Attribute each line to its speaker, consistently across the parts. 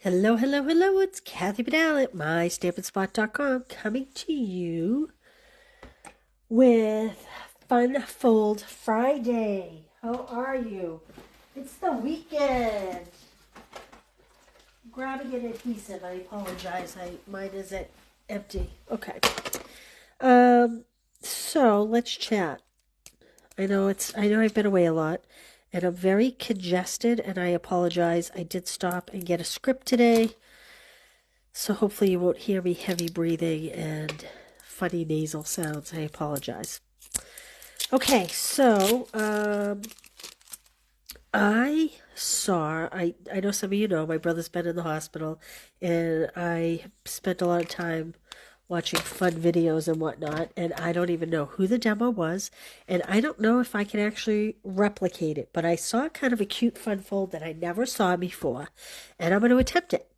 Speaker 1: Hello, hello, hello. It's Kathy Bedell at mystampinspot.com coming to you with Fun Fold Friday. How are you? It's the weekend. Grabbing an adhesive. I apologize. Mine is empty. Okay. So let's chat. I know I've been away a lot and I'm very congested and I apologize. I did stop and get a script today. So hopefully you won't hear me heavy breathing and funny nasal sounds. I apologize. Okay, so I know some of you know my brother's been in the hospital, and I spent a lot of time watching fun videos and whatnot, and I don't even know who the demo was, and I don't know if I can actually replicate it, but I saw kind of a cute fun fold that I never saw before, and I'm going to attempt it.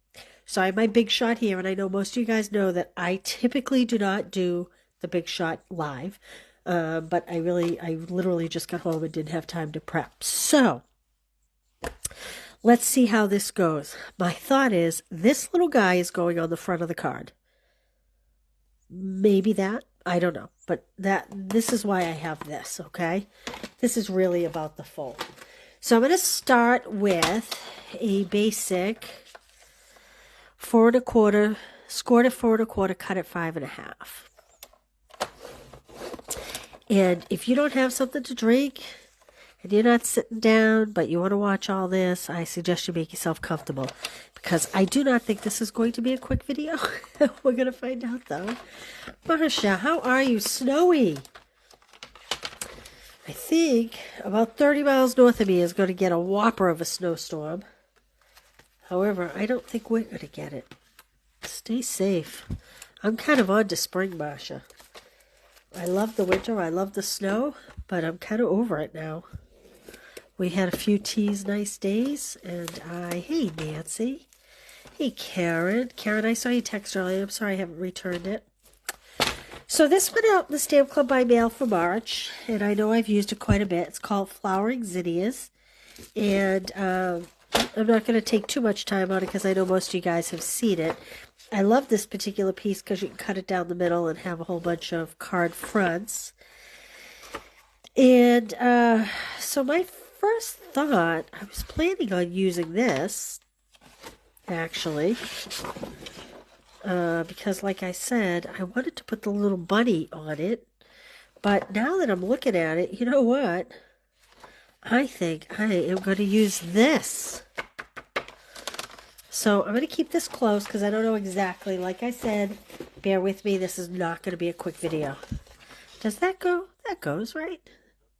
Speaker 1: So I have my big shot here, and I know most of you guys know that I typically do not do the big shot live, but I literally just got home and didn't have time to prep. So let's see how this goes. My thought is this little guy is going on the front of the card. Maybe that, I don't know, but this is why I have this, okay? This is really about the fold. So I'm going to start with a basic 4 1/4, scored at 4 1/4, cut at 5 1/2. And if you don't have something to drink and you're not sitting down, but you want to watch all this, I suggest you make yourself comfortable, because I do not think this is going to be a quick video. We're going to find out though. Marsha, how are you? Snowy. I think about 30 miles north of me is going to get a whopper of a snowstorm. However, I don't think we're going to get it. Stay safe. I'm kind of on to spring, Marsha. I love the winter. I love the snow, but I'm kind of over it now. We had a few nice days, and hey, Nancy. Hey, Karen. Karen, I saw you text earlier. I'm sorry I haven't returned it. So this went out in the Stamp Club by mail for March, and I know I've used it quite a bit. It's called Flowering Zinnias, and I'm not going to take too much time on it because I know most of you guys have seen it. I love this particular piece because you can cut it down the middle and have a whole bunch of card fronts. And so my first thought, I was planning on using this, actually, because like I said, I wanted to put the little bunny on it. But now that I'm looking at it, you know what? I think I am going to use this. So I'm going to keep this close because I don't know exactly. Like I said, bear with me. This is not going to be a quick video. Does that go? That goes, right?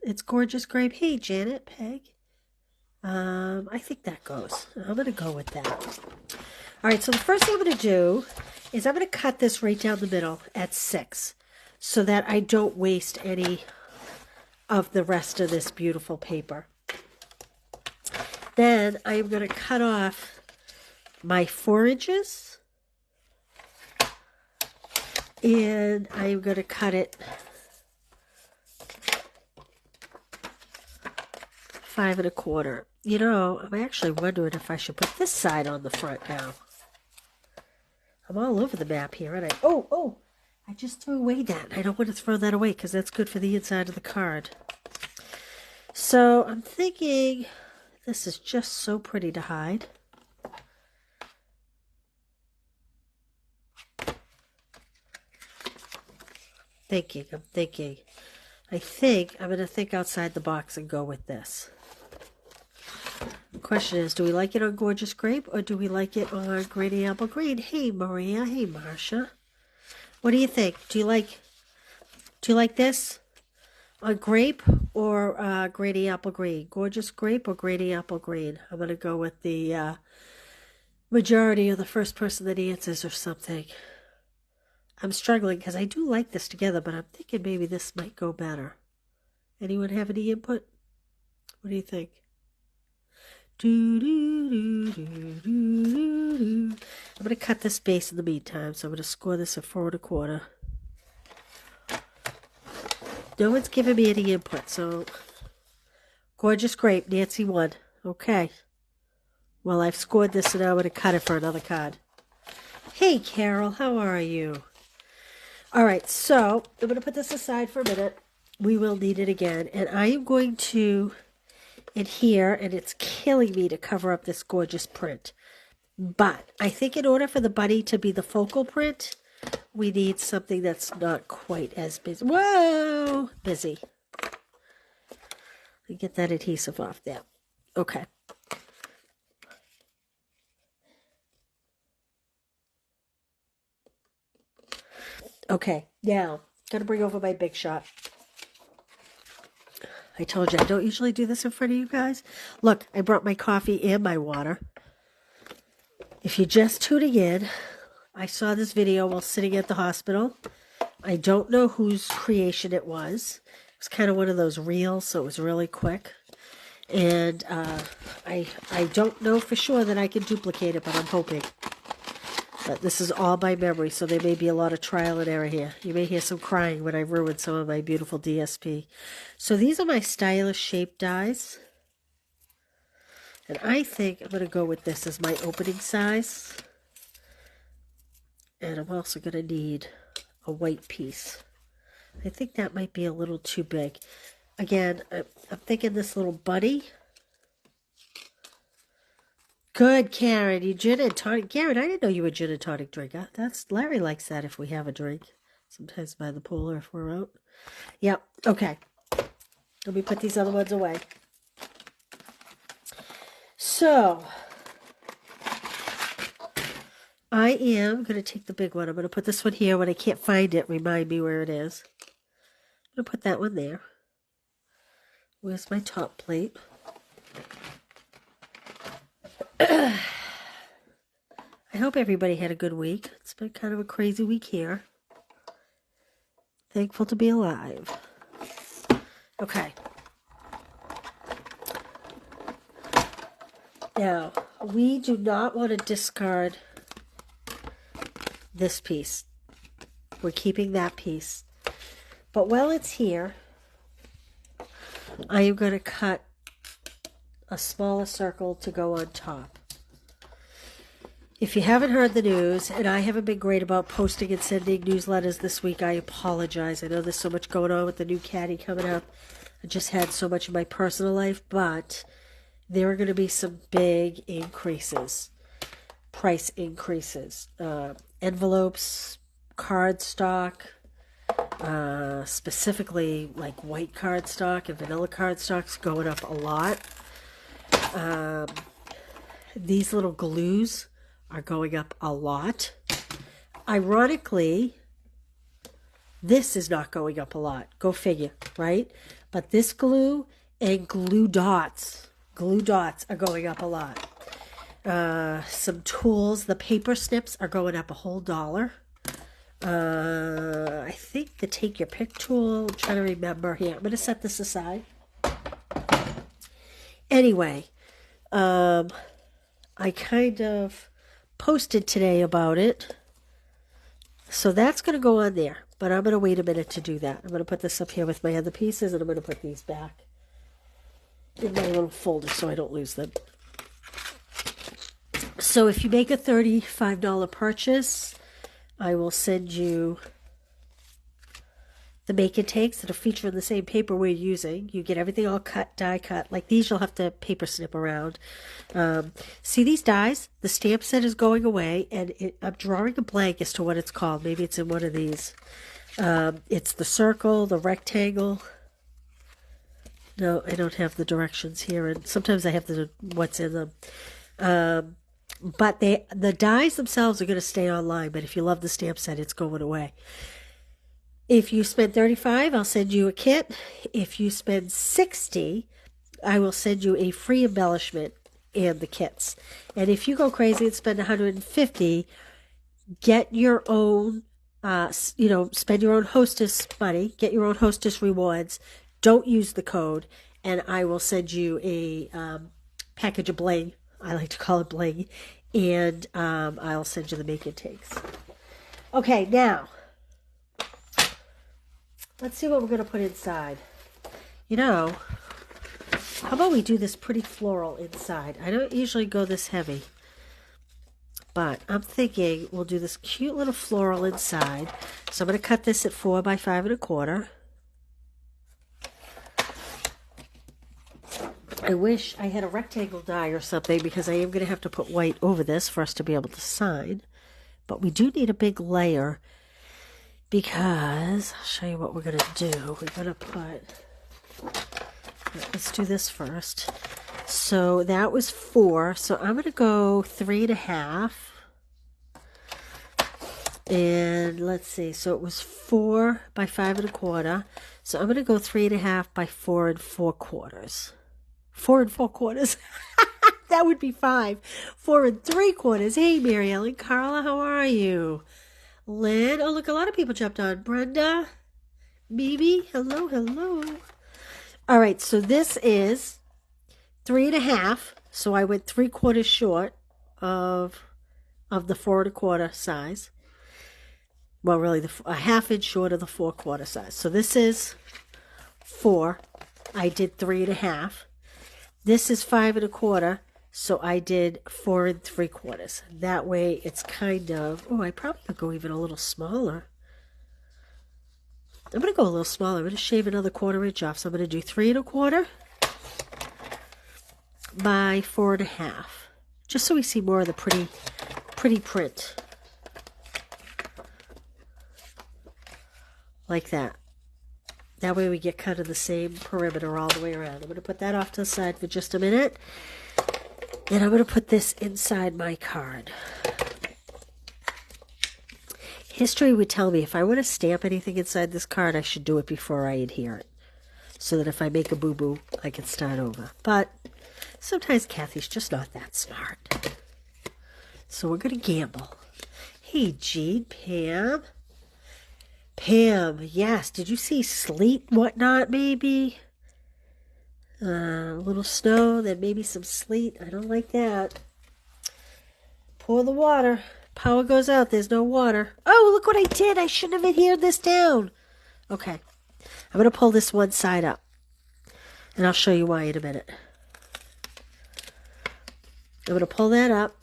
Speaker 1: It's gorgeous grape. Hey, Janet, Peg. I think that goes. I'm going to go with that. All right, so the first thing I'm going to do is I'm going to cut this right down the middle at 6 so that I don't waste any of the rest of this beautiful paper. Then I'm going to cut off my 4 inches, and I'm going to cut it 5 1/4. You know, I'm actually wondering if I should put this side on the front now. I'm all over the map here, and I just threw away that. I don't want to throw that away because that's good for the inside of the card. So I'm thinking this is just so pretty to hide. I'm thinking. I think I'm going to think outside the box and go with this. The question is, do we like it on Gorgeous Grape or do we like it on Grady Apple Green? Hey, Maria. Hey, Marsha. What do you think? Do you like this on Grape or Grady Apple Green? Gorgeous Grape or Grady Apple Green? I'm going to go with the majority of the first person that answers or something. I'm struggling because I do like this together, but I'm thinking maybe this might go better. Anyone have any input? What do you think? I'm going to cut this base in the meantime, so I'm going to score this at 4 1/4. No one's giving me any input, so Gorgeous Grape, Nancy won. Okay. Well, I've scored this, and now I'm going to cut it for another card. Hey, Carol, how are you? All right, so I'm going to put this aside for a minute. We will need it again. And I am going to adhere, and it's killing me to cover up this gorgeous print. But I think in order for the bunny to be the focal print, we need something that's not quite as busy. Whoa! Busy. Let me get that adhesive off there. Okay. Okay, now, gotta bring over my Big Shot. I told you I don't usually do this in front of you guys. Look, I brought my coffee and my water. If you're just tuning in, I saw this video while sitting at the hospital. I don't know whose creation it was. It was kind of one of those reels, so it was really quick. And I don't know for sure that I can duplicate it, but I'm hoping. But this is all by memory, so there may be a lot of trial and error here. You may hear some crying when I ruin some of my beautiful DSP. So these are my stylish shape dies. And I think I'm going to go with this as my opening size. And I'm also going to need a white piece. I think that might be a little too big. Again, I'm thinking this little bunny. Good, Karen. You gin and tonic. Karen, I didn't know you were a gin and tonic drinker. Larry likes that if we have a drink. Sometimes by the pool or if we're out. Yep. Okay. Let me put these other ones away. So, I am going to take the big one. I'm going to put this one here. When I can't find it, remind me where it is. I'm going to put that one there. Where's my top plate? I hope everybody had a good week. It's been kind of a crazy week here. Thankful to be alive. Okay. Now, we do not want to discard this piece. We're keeping that piece. But while it's here, I am going to cut a smaller circle to go on top. If you haven't heard the news, and I haven't been great about posting and sending newsletters this week, I apologize. I know there's so much going on with the new caddy coming up. I just had so much in my personal life, but there are going to be some big increases, price increases. Envelopes, card stock, specifically like white card stock and vanilla card stock's going up a lot. These little glues are going up a lot. Ironically, this is not going up a lot. Go figure, right? But this glue and glue dots are going up a lot. Some tools, the paper snips are going up a whole $1. I think the take your pick tool, I'm trying to remember here. I'm going to set this aside. Anyway, I kind of posted today about it. So that's going to go on there. But I'm going to wait a minute to do that. I'm going to put this up here with my other pieces, and I'm going to put these back in my little folder so I don't lose them. So if you make a $35 purchase, I will send you the make and takes that are featured in the same paper we're using. You get everything all cut, die cut. Like these, you'll have to paper snip around. See these dies? The stamp set is going away, and I'm drawing a blank as to what it's called. Maybe it's in one of these. It's the circle, the rectangle. No, I don't have the directions here, and sometimes I have what's in them. But the dies themselves are going to stay online, but if you love the stamp set, it's going away. If you spend $35, I'll send you a kit. If you spend $60, I will send you a free embellishment and the kits. And if you go crazy and spend $150, get your own, spend your own hostess money, get your own hostess rewards. Don't use the code, and I will send you a package of bling. I like to call it bling. And I'll send you the make and takes. Okay, now, let's see what we're going to put inside. You know, How about we do this pretty floral inside? I don't usually go this heavy, but I'm thinking we'll do this cute little floral inside. So I'm going to cut this at 4 by 5 1/4. I wish I had a rectangle die or something, because I am going to have to put white over this for us to be able to sign. But we do need a big layer, because I'll show you what we're going to do. We're going to put, let's do this first. So that was 4. So I'm going to go 3 1/2. And let's see. So it was 4 by 5 1/4. So I'm going to go 3 1/2 by 4 4/4. 4 4/4. That would be 5. 4 3/4. Hey, Mary Ellen, Carla, how are you? Lynn, oh look, a lot of people jumped on. Brenda, Mimi, hello, hello. All right, so this is 3 1/2. So I went 3/4 short of the 4 1/4 size. Well, really, a 1/2 inch short of the 4/4 size. So this is 4. I did 3 1/2. This is 5 1/4. So I did 4 3/4. That way it's kind of, oh, I probably could go even a little smaller. I'm going to go a little smaller. I'm going to shave another 1/4 inch off. So I'm going to do 3 1/4 by 4 1/2. Just so we see more of the pretty print. Like that. That way we get kind of the same perimeter all the way around. I'm going to put that off to the side for just a minute. And I'm going to put this inside my card. History would tell me if I want to stamp anything inside this card, I should do it before I adhere it. So that if I make a boo-boo, I can start over. But sometimes Kathy's just not that smart. So we're going to gamble. Hey, Jean, Pam. Pam, yes. Did you see sleet, whatnot, maybe? A little snow, then maybe some sleet. I don't like that. Pour the water. Power goes out. There's no water. Oh, look what I did. I shouldn't have adhered this down. Okay. I'm going to pull this one side up. And I'll show you why in a minute. I'm going to pull that up.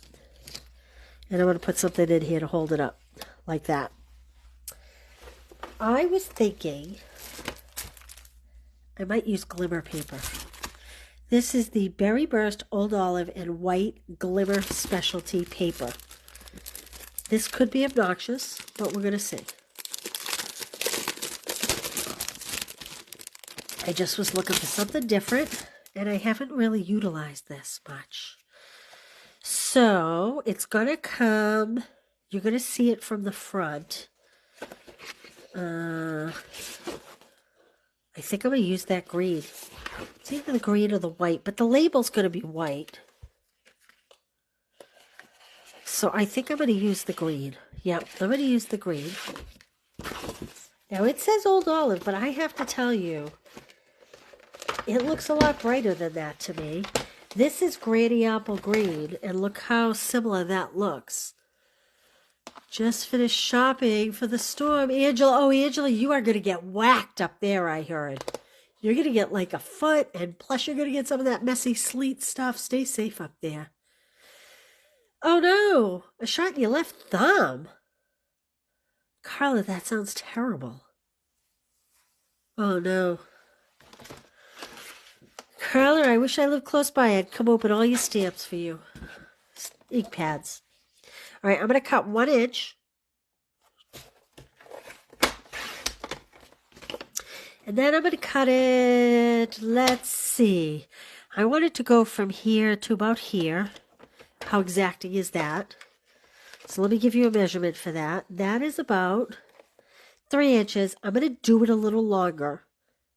Speaker 1: And I'm going to put something in here to hold it up. Like that. I was thinking I might use glimmer paper. This is the Berry Burst Old Olive and White Glimmer Specialty Paper. This could be obnoxious, but we're going to see. I just was looking for something different, and I haven't really utilized this much. So, it's going to come, you're going to see it from the front. I think I'm going to use that green. It's either the green or the white, but the label's going to be white. So I think I'm going to use the green. Yep, I'm going to use the green. Now it says Old Olive, but I have to tell you, it looks a lot brighter than that to me. This is Granny Apple Green, and look how similar that looks. Just finished shopping for the storm. Angela, oh, Angela, you are going to get whacked up there, I heard. You're going to get like a foot, and plus you're going to get some of that messy sleet stuff. Stay safe up there. Oh, no. A shot in your left thumb. Carla, that sounds terrible. Oh, no. Carla, I wish I lived close by. I'd come open all your stamps for you. Ink pads. All right, I'm going to cut 1 inch. And then I'm going to cut it, let's see. I want it to go from here to about here. How exacting is that? So let me give you a measurement for that. That is about 3 inches. I'm going to do it a little longer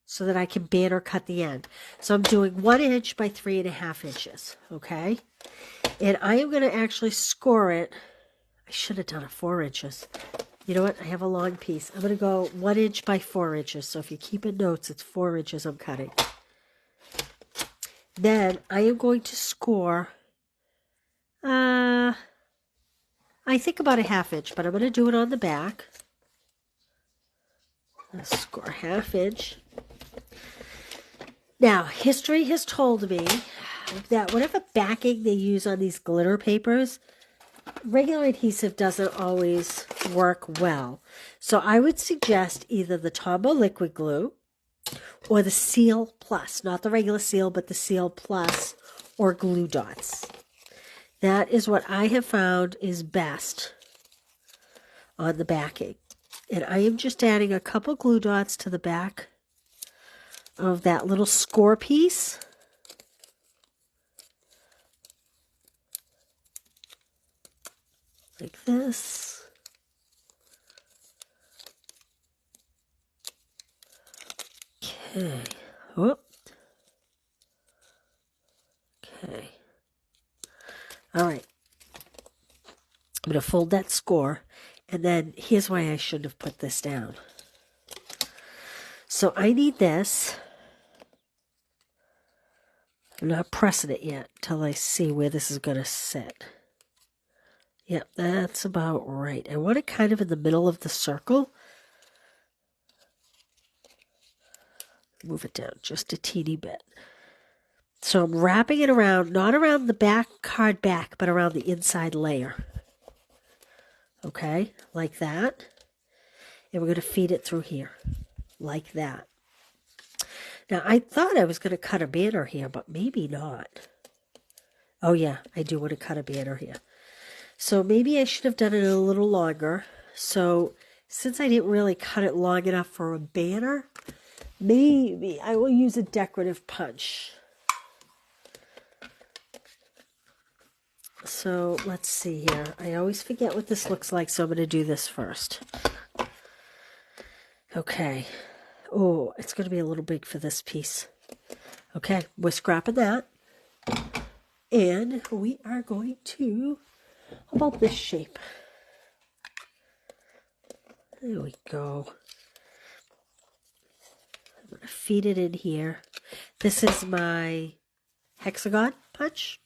Speaker 1: so that I can banner cut the end. So I'm doing 1 inch by 3.5 inches, okay? And I am going to actually score it. I should have done it 4 inches. You know what? I have a long piece. I'm going to go 1 inch by 4 inches. So if you keep in notes, it's 4 inches I'm cutting. Then I am going to score, I think about a 1/2 inch, but I'm going to do it on the back. Let's score 1/2 inch. Now, history has told me that whatever backing they use on these glitter papers, regular adhesive doesn't always work well. So I would suggest either the Tombow liquid glue or the Seal Plus, not the regular Seal, but the Seal Plus or glue dots. That is what I have found is best on the backing. And I am just adding a couple glue dots to the back of that little score piece. Like this. Okay. Whoop. Okay. All right. I'm going to fold that score. And then here's why I shouldn't have put this down. So I need this. I'm not pressing it yet till I see where this is going to sit. Yep, that's about right. I want it kind of in the middle of the circle. Move it down just a teeny bit. So I'm wrapping it around, not around the back card back, but around the inside layer. Okay, like that. And we're going to feed it through here, like that. Now, I thought I was going to cut a banner here, but maybe not. Oh, yeah, I do want to cut a banner here. So maybe I should have done it a little longer. So since I didn't really cut it long enough for a banner, maybe I will use a decorative punch. So let's see here. I always forget what this looks like, so I'm going to do this first. Okay. Oh, it's going to be a little big for this piece. Okay, we're scrapping that. And we are going to, how about this shape? There we go. I'm going to feed it in here. This is my hexagon punch.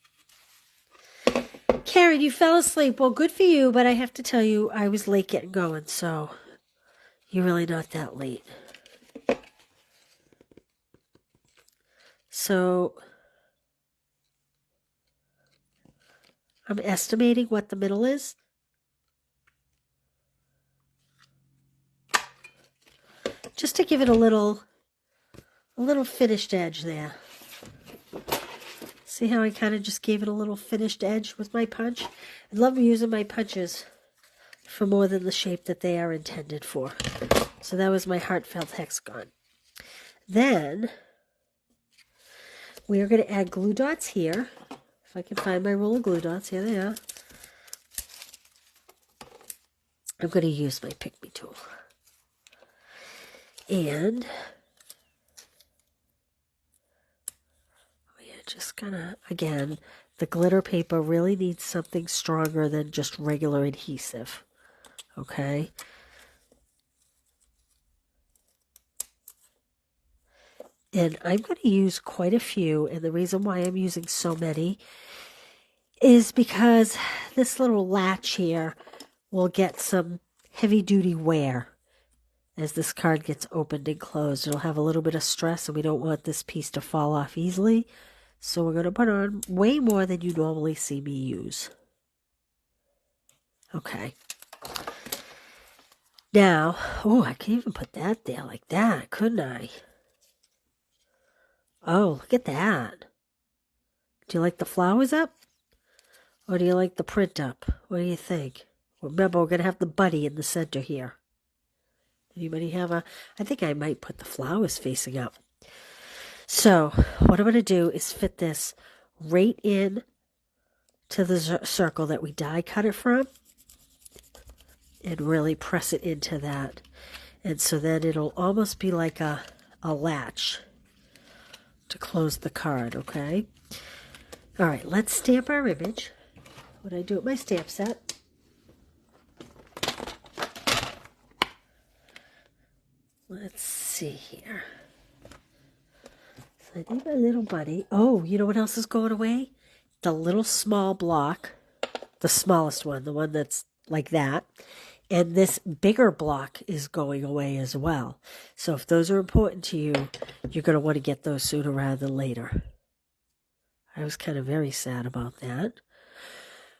Speaker 1: Karen, you fell asleep. Well, good for you, but I have to tell you, I was late getting going, so you're really not that late. So I'm estimating what the middle is. Just to give it a little finished edge there. See how I kind of just gave it a little finished edge with my punch? I love using my punches for more than the shape that they are intended for. So that was my heartfelt hexagon. Then we are going to add glue dots here. If I can find my roll of glue dots, here they are. I'm going to use my Pick Me tool. And just gonna, again, the glitter paper really needs something stronger than just regular adhesive. Okay? And I'm going to use quite a few, and the reason why I'm using so many is because this little latch here will get some heavy-duty wear as this card gets opened and closed. It'll have a little bit of stress, and we don't want this piece to fall off easily. So we're going to put on way more than you normally see me use. Okay. Now, oh, I can even put that there like that, couldn't I? Oh, look at that. Do you like the flowers up? Or do you like the print up? What do you think? Remember, we're going to have the buddy in the center here. Anybody have a... I think I might put the flowers facing up. So, what I'm going to do is fit this right in to the circle that we die cut it from and really press it into that. And so then it'll almost be like a latch to close the card, okay? All right, let's stamp our image. What I do with my stamp set. Let's see here. I need my little buddy. Oh, you know what else is going away? The little small block, the smallest one, the one that's like that, And this bigger block is going away as well. So if those are important to you, you're going to want to get those sooner rather than later. I was kind of very sad about that.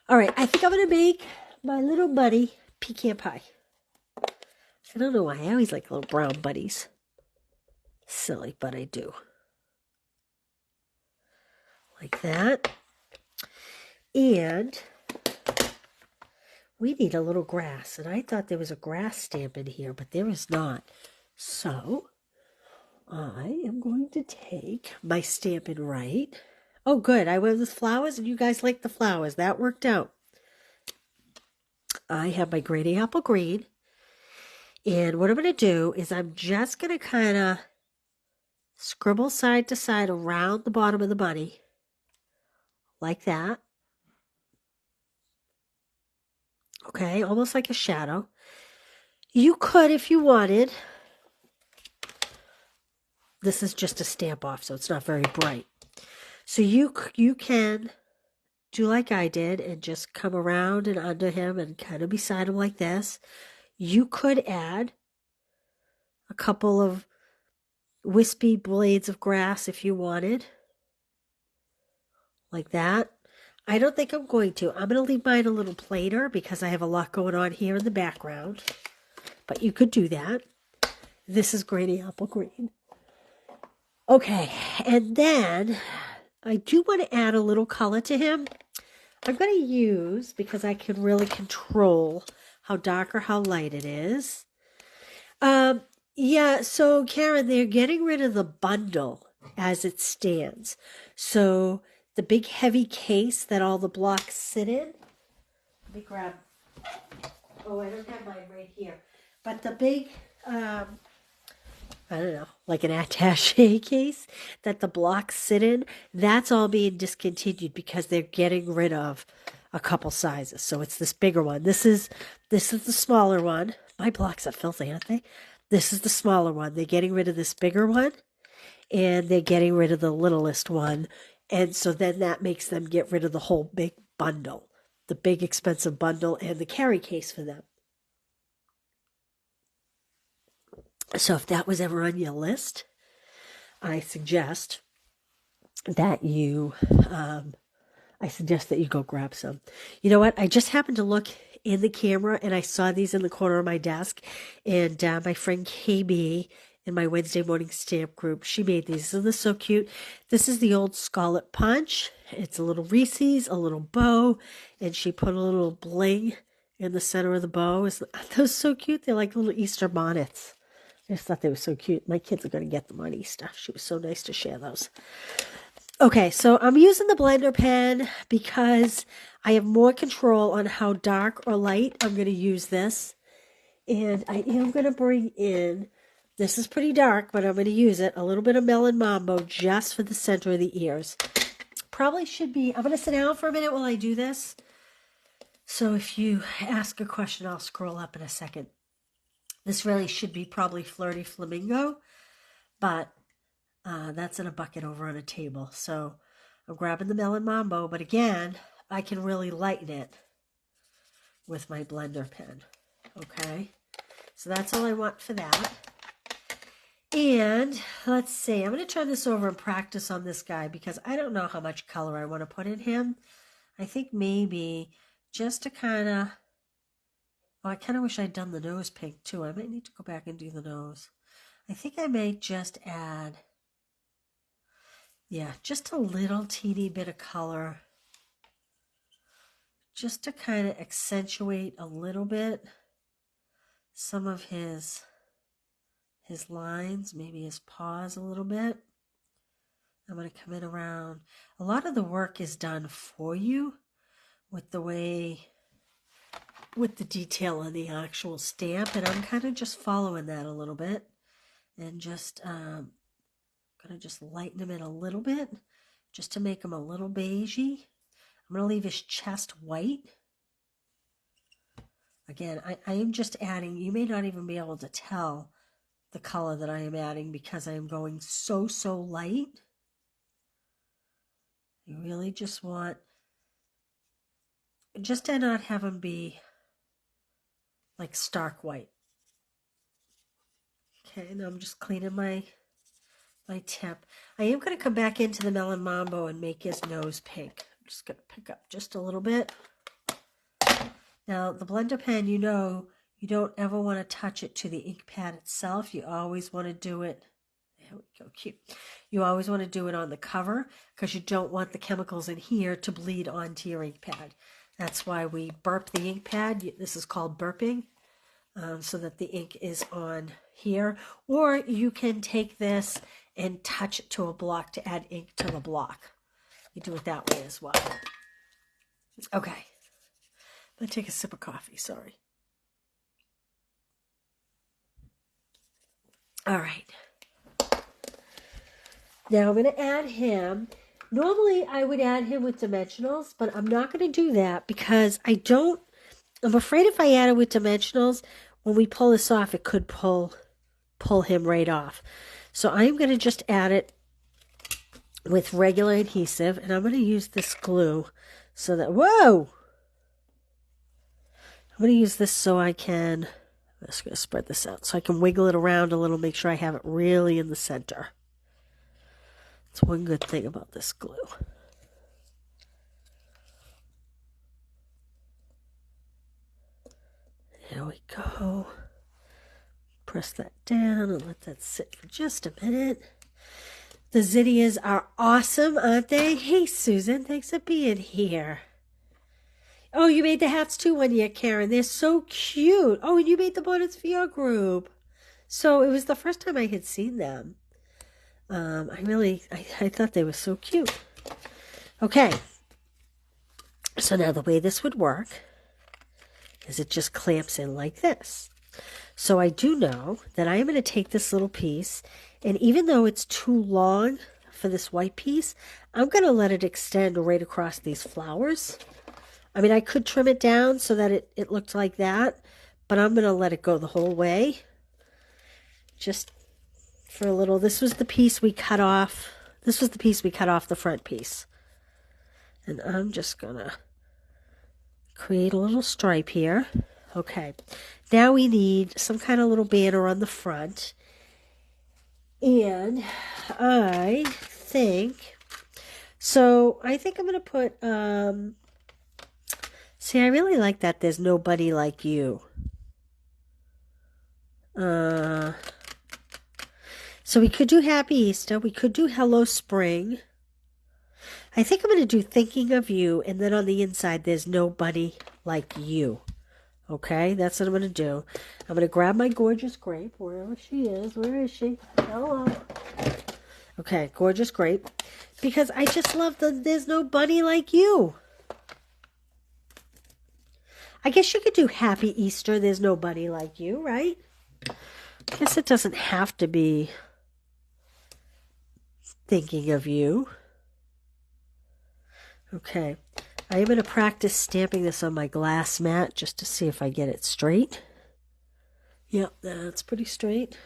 Speaker 1: All right, I think I'm going to make my little buddy pecan pie. I don't know why. I always like little brown buddies. Silly, but I do. Like that. And we need a little grass. And I thought there was a grass stamp in here, but there is not. So I am going to take my Stampin' Right. Oh, good. I went with flowers, and you guys like the flowers. That worked out. I have my Granny Apple Green. And what I'm going to do is I'm just going to kind of scribble side to side around the bottom of the bunny. Like that. Okay, almost like a shadow. You could, if you wanted. This is just a stamp off, so it's not very bright. So you can do like I did and just come around and under him and kind of beside him like this. You could add a couple of wispy blades of grass if you wanted. Like that. I don't think I'm going to. I'm going to leave mine a little plainer because I have a lot going on here in the background. But you could do that. This is Granny Apple Green. Okay, and then I do want to add a little color to him. I'm going to use, because I can really control how dark or how light it is. Yeah, so Karen, they're getting rid of the bundle as it stands. So the big heavy case that all the blocks sit in. Let me grab, oh, I don't have mine right here. But the big, I don't know, like an attaché case that the blocks sit in, that's all being discontinued because they're getting rid of a couple sizes. So it's this bigger one. This is the smaller one. My blocks are filthy, aren't they? This is the smaller one. They're getting rid of this bigger one, and they're getting rid of the littlest one. And so then that makes them get rid of the whole big bundle, the big expensive bundle and the carry case for them. So if that was ever on your list, I suggest that you go grab some. You know what? I just happened to look in the camera and I saw these in the corner of my desk. And my friend KB in my Wednesday morning stamp group, she made these. Isn't this so cute? This is the old Scarlet Punch. It's a little Reese's, a little bow, and she put a little bling in the center of the bow. Aren't those so cute? They're like little Easter bonnets. I just thought they were so cute. My kids are going to get them on Easter. She was so nice to share those. Okay, so I'm using the blender pen because I have more control on how dark or light I'm going to use this. And I am going to bring in, this is pretty dark, but I'm going to use it, a little bit of Melon Mambo just for the center of the ears. Probably should be, I'm going to sit down for a minute while I do this. So if you ask a question, I'll scroll up in a second. This really should be probably Flirty Flamingo, but that's in a bucket over on a table. So I'm grabbing the Melon Mambo, but again, I can really lighten it with my blender pen. Okay, so that's all I want for that. And let's see, I'm going to turn this over and practice on this guy because I don't know how much color I want to put in him. I think maybe just to kind of, oh, I kind of wish I'd done the nose pink too. I might need to go back and do the nose. I think I may just add, yeah, just a little teeny bit of color. Just to kind of accentuate a little bit some of his lines, maybe his paws a little bit. I'm going to come in around. A lot of the work is done for you with the detail on the actual stamp, and I'm kind of just following that a little bit and just going to just lighten him in a little bit just to make him a little beigey. I'm going to leave his chest white. Again, I am just adding, you may not even be able to tell the color that I am adding because I am going so light. You really just want, just to not have him be like stark white. Okay, now I'm just cleaning my tip. I am going to come back into the Melon Mambo and make his nose pink. I'm just going to pick up just a little bit. Now, the blender pen, you know, you don't ever want to touch it to the ink pad itself. You always want to do it, there we go, cute. You always want to do it on the cover because you don't want the chemicals in here to bleed onto your ink pad. That's why we burp the ink pad. This is called burping, so that the ink is on here. Or you can take this and touch it to a block to add ink to the block. You do it that way as well. Okay. I'm going to take a sip of coffee, sorry. All right. Now I'm going to add him. Normally I would add him with dimensionals, but I'm not going to do that because I'm afraid if I add it with dimensionals, when we pull this off, it could pull him right off. So I'm going to just add it with regular adhesive, and I'm going to use this glue so that, whoa! I'm going to use this so I'm just going to spread this out so I can wiggle it around a little, make sure I have it really in the center. That's one good thing about this glue. There we go. Press that down and let that sit for just a minute. The zinnias are awesome, aren't they? Hey, Susan, thanks for being here. Oh, you made the hats too one year, Karen. They're so cute. Oh, and you made the bonnets for your group. So it was the first time I had seen them. I thought they were so cute. Okay. So now the way this would work is it just clamps in like this. So I do know that I am going to take this little piece, and even though it's too long for this white piece, I'm going to let it extend right across these flowers. I mean, I could trim it down so that it looked like that, but I'm going to let it go the whole way. Just for a little. This was the piece we cut off. This was the piece we cut off the front piece. And I'm just going to create a little stripe here. Okay. Now we need some kind of little banner on the front. And I think I'm going to put, see, I really like that there's nobody like you. So we could do Happy Easter. We could do Hello Spring. I think I'm going to do Thinking of You. And then on the inside, there's nobody like you. Okay, that's what I'm going to do. I'm going to grab my gorgeous grape, wherever she is. Where is she? Hello. Okay, gorgeous grape. Because I just love there's no bunny like you. I guess you could do Happy Easter. There's no bunny like you, right? I guess it doesn't have to be Thinking of You. Okay. I am going to practice stamping this on my glass mat just to see if I get it straight. Yep, that's pretty straight.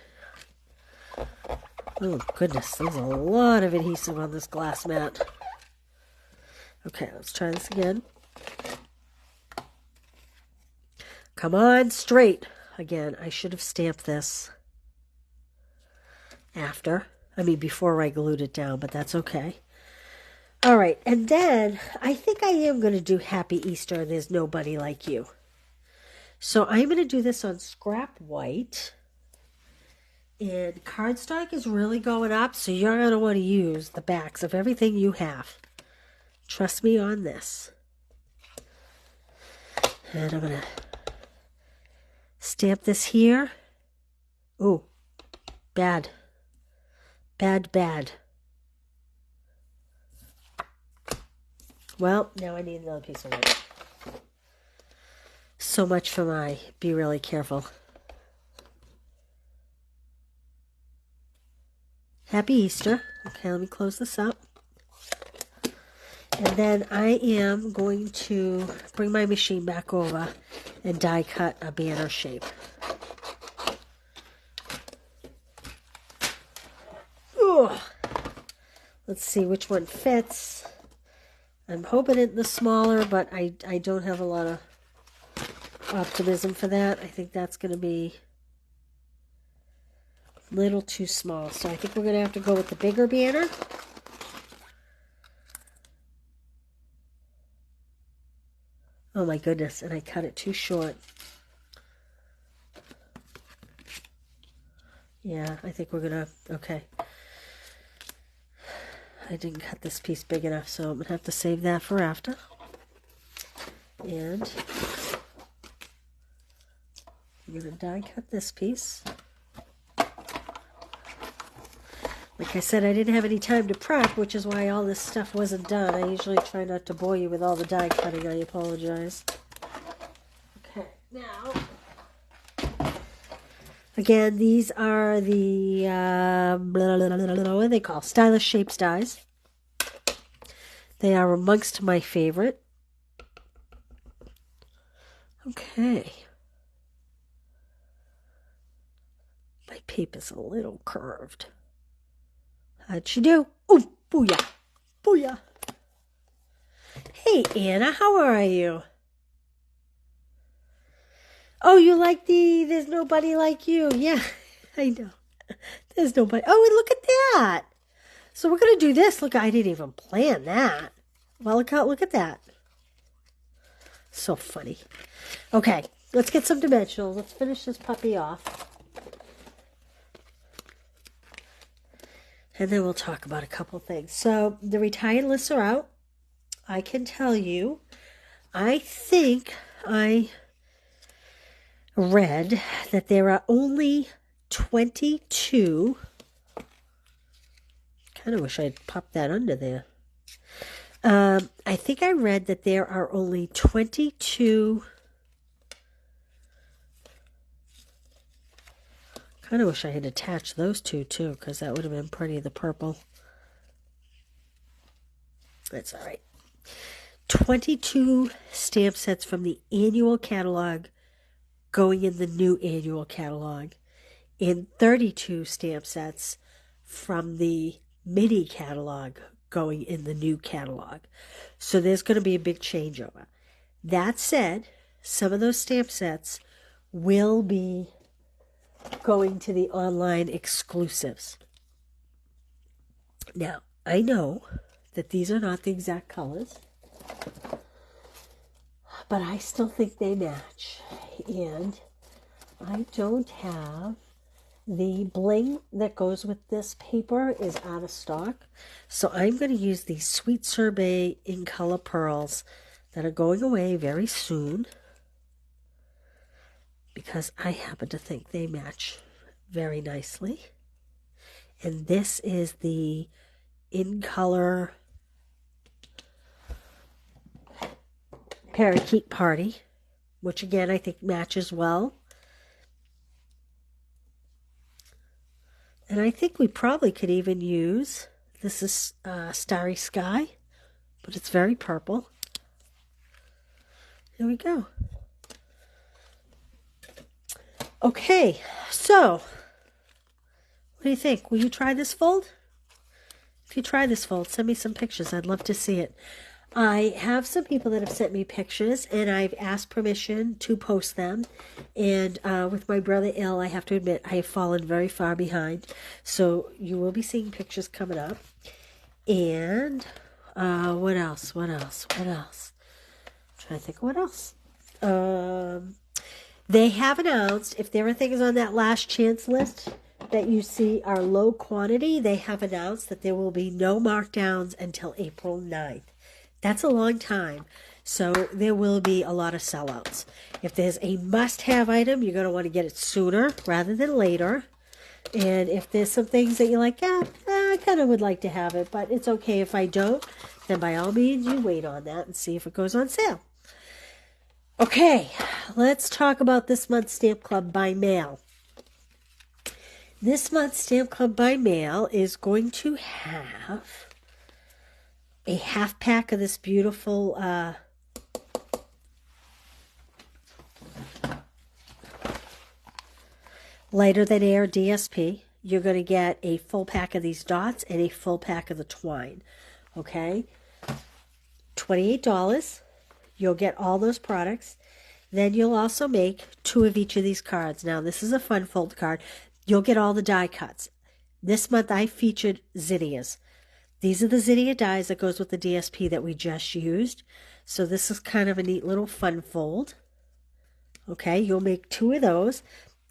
Speaker 1: Oh, goodness. There's a lot of adhesive on this glass mat. Okay, let's try this again. Come on, straight. Again, I should have stamped this before I glued it down, but that's okay. All right, and then I think I am going to do Happy Easter, There's Nobody Like You. So I'm going to do this on scrap white. And cardstock is really going up, so you're going to want to use the backs of everything you have. Trust me on this. And I'm going to stamp this here. Ooh, bad. Bad, bad. Well, now I need another piece of wood. So much for my be really careful. Happy Easter. Okay, let me close this up. And then I am going to bring my machine back over and die cut a banner shape. Ooh. Let's see which one fits. I'm hoping it's the smaller, but I don't have a lot of optimism for that. I think that's going to be a little too small. So I think we're going to have to go with the bigger banner. Oh my goodness, and I cut it too short. Yeah, I think we're going to, okay. I didn't cut this piece big enough, so I'm going to have to save that for after. And I'm going to die cut this piece. Like I said, I didn't have any time to prep, which is why all this stuff wasn't done. I usually try not to bore you with all the die cutting. I apologize. Okay, now, again, these are the, what are they called? Stylish Shapes dies. They are amongst my favorite. Okay. My paper's a little curved. How'd she do? Ooh, booyah. Booyah. Hey, Anna, how are you? Oh, you like the There's Nobody Like You. Yeah, I know. There's nobody. Oh, and look at that. So we're going to do this. Look, I didn't even plan that. Well, look at that. So funny. Okay, let's get some dimensionals. Let's finish this puppy off. And then we'll talk about a couple things. So the retired lists are out. I can tell you, I think I read that there are only 22. Kind of wish I'd popped that under there. I think I read that there are only 22. Kind of wish I had attached those two too, because that would have been pretty, the purple. That's all right. 22 stamp sets from the annual catalog going in the new annual catalog, and 32 stamp sets from the mini catalog going in the new catalog. So there's going to be a big changeover. That said, some of those stamp sets will be going to the online exclusives. Now, I know that these are not the exact colors, but I still think they match. And I don't have the bling that goes with this paper is out of stock. So I'm going to use these Sweet Sorbet in color pearls that are going away very soon, because I happen to think they match very nicely. And this is the in color Parakeet Party, which again I think matches well. And I think we probably could even use, this is Starry Sky, but it's very purple. There we go. Okay, so what do you think? Will you try this fold? If you try this fold, send me some pictures. I'd love to see it. I have some people that have sent me pictures, and I've asked permission to post them. And with my brother ill, I have to admit, I have fallen very far behind. So you will be seeing pictures coming up. And what else? I'm trying to think of what else. They have announced, if there are things on that last chance list that you see are low quantity, they have announced that there will be no markdowns until April 9th. That's a long time, so there will be a lot of sellouts. If there's a must-have item, you're going to want to get it sooner rather than later. And if there's some things that you're like, I kind of would like to have it, but it's okay if I don't, then by all means, you wait on that and see if it goes on sale. Okay, let's talk about this month's Stamp Club by Mail. This month's Stamp Club by Mail is going to have a half pack of this beautiful Lighter Than Air DSP. You're going to get a full pack of these dots and a full pack of the twine. Okay? $28. You'll get all those products. Then you'll also make 2 of each of these cards. Now, this is a fun fold card. You'll get all the die cuts. This month I featured zinnias. These are the zinnia dies that goes with the DSP that we just used. So this is kind of a neat little fun fold. Okay, you'll make 2 of those.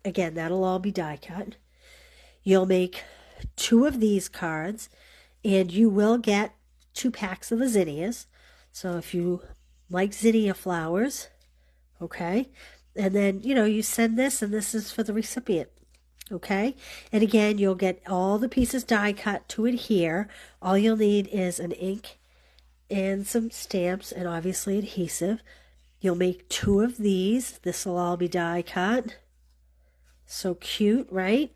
Speaker 1: Again, that'll all be die cut. You'll make 2 of these cards, and you will get 2 packs of the zinnias. So if you like zinnia flowers, okay, and then, you send this, and this is for the recipient. Okay, and again, you'll get all the pieces die cut to adhere. All you'll need is an ink and some stamps and obviously adhesive. You'll make 2 of these. This will all be die cut. So cute, right?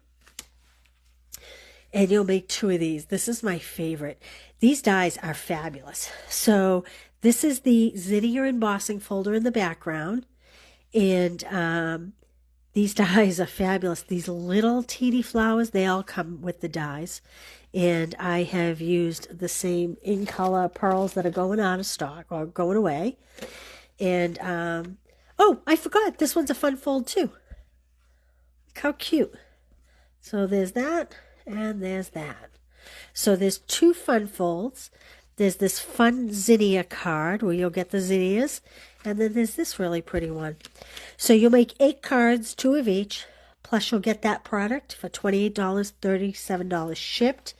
Speaker 1: And you'll make 2 of these. This is my favorite. These dies are fabulous. So this is the zinnia embossing folder in the background. And these dies are fabulous. These little teeny flowers, they all come with the dies. And I have used the same in color pearls that are going out of stock or going away. And, oh, I forgot. This one's a fun fold too. Look how cute. So there's that and there's that. So there's 2 fun folds. There's this fun zinnia card where you'll get the zinnias. And then there's this really pretty one. So you'll make 8 cards, 2 of each. Plus you'll get that product for $28, $37 shipped.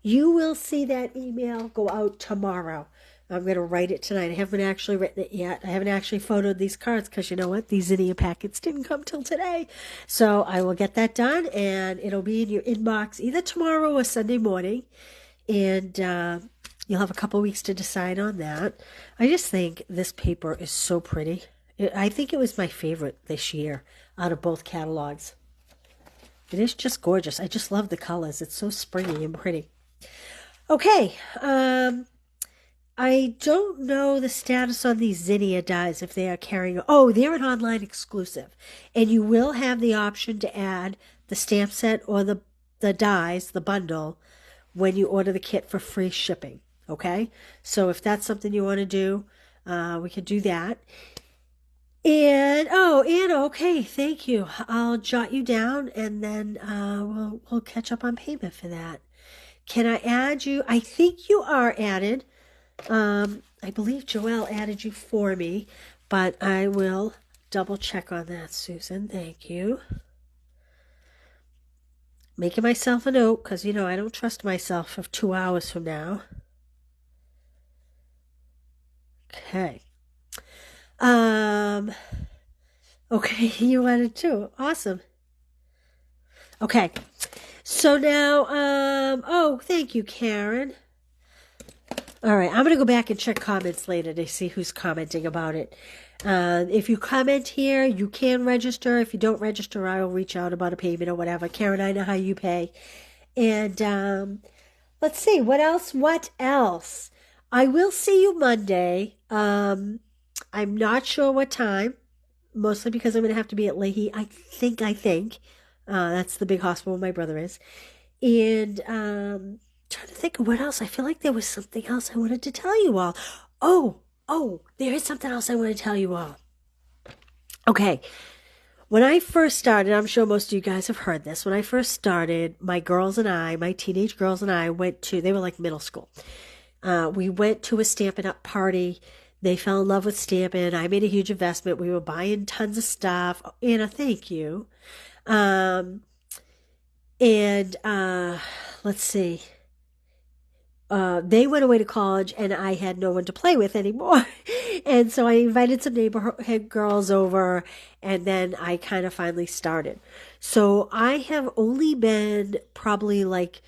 Speaker 1: You will see that email go out tomorrow. I'm going to write it tonight. I haven't actually written it yet. I haven't actually photoed these cards because you know what? These zinnia packets didn't come till today. So I will get that done and it'll be in your inbox either tomorrow or Sunday morning. And you'll have a couple weeks to decide on that. I just think this paper is so pretty. I think it was my favorite this year out of both catalogs. It is just gorgeous. I just love the colors. It's so springy and pretty. Okay. I don't know the status on these zinnia dies if they are carrying. Oh, they're an online exclusive. And you will have the option to add the stamp set or the dies, the bundle, when you order the kit for free shipping. Okay? So if that's something you want to do, we can do that. And, oh, Anna, okay, thank you. I'll jot you down and then we'll catch up on payment for that. Can I add you? I think you are added. I believe Joelle added you for me, but I will double check on that, Susan. Thank you. Making myself a note because, I don't trust myself of 2 hours from now. Okay. Okay, you added too. Awesome. Okay. So now, oh, thank you, Karen. All right, I'm going to go back and check comments later to see who's commenting about it. If you comment here, you can register. If you don't register, I will reach out about a payment or whatever. Karen, I know how you pay. And let's see, what else? What else? I will see you Monday. I'm not sure what time, mostly because I'm going to have to be at Leahy. I think. That's the big hospital where my brother is. And trying to think of what else. I feel like there was something else I wanted to tell you all. Oh, there is something else I want to tell you all. Okay. When I first started, I'm sure most of you guys have heard this. When I first started, my teenage girls and I they were like middle school. We went to a Stampin' Up! Party. They fell in love with Stampin'. I made a huge investment. We were buying tons of stuff. Anna, thank you. Let's see. They went away to college and I had no one to play with anymore. And so I invited some neighborhood girls over and then I kind of finally started. So I have only been probably like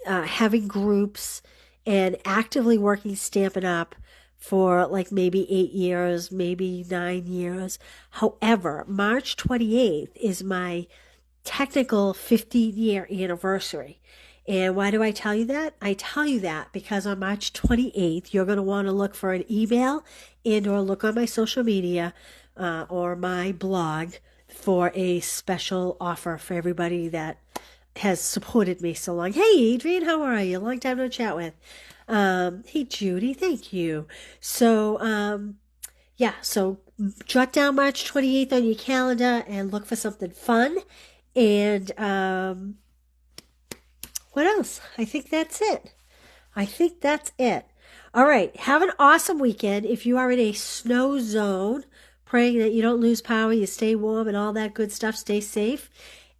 Speaker 1: having groups and actively working Stampin' Up! For like maybe 8 years, maybe 9 years. However, March 28th is my technical 15-year anniversary. And why do I tell you that? I tell you that because on March 28th, you're going to want to look for an email and or look on my social media or my blog for a special offer for everybody that has supported me so long. Hey, Adrian, how are you? Long time no chat with. Hey, Judy, thank you. So, so jot down March 28th on your calendar and look for something fun. And what else? I think that's it. All right. Have an awesome weekend. If you are in a snow zone, praying that you don't lose power, you stay warm and all that good stuff. Stay safe.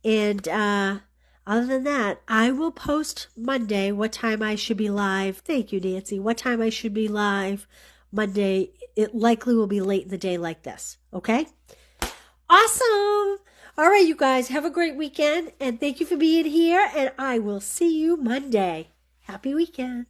Speaker 1: And other than that, I will post Monday what time I should be live. Thank you, Nancy. What time I should be live Monday. It likely will be late in the day like this. Okay? Awesome. All right, you guys. Have a great weekend. And thank you for being here. And I will see you Monday. Happy weekend.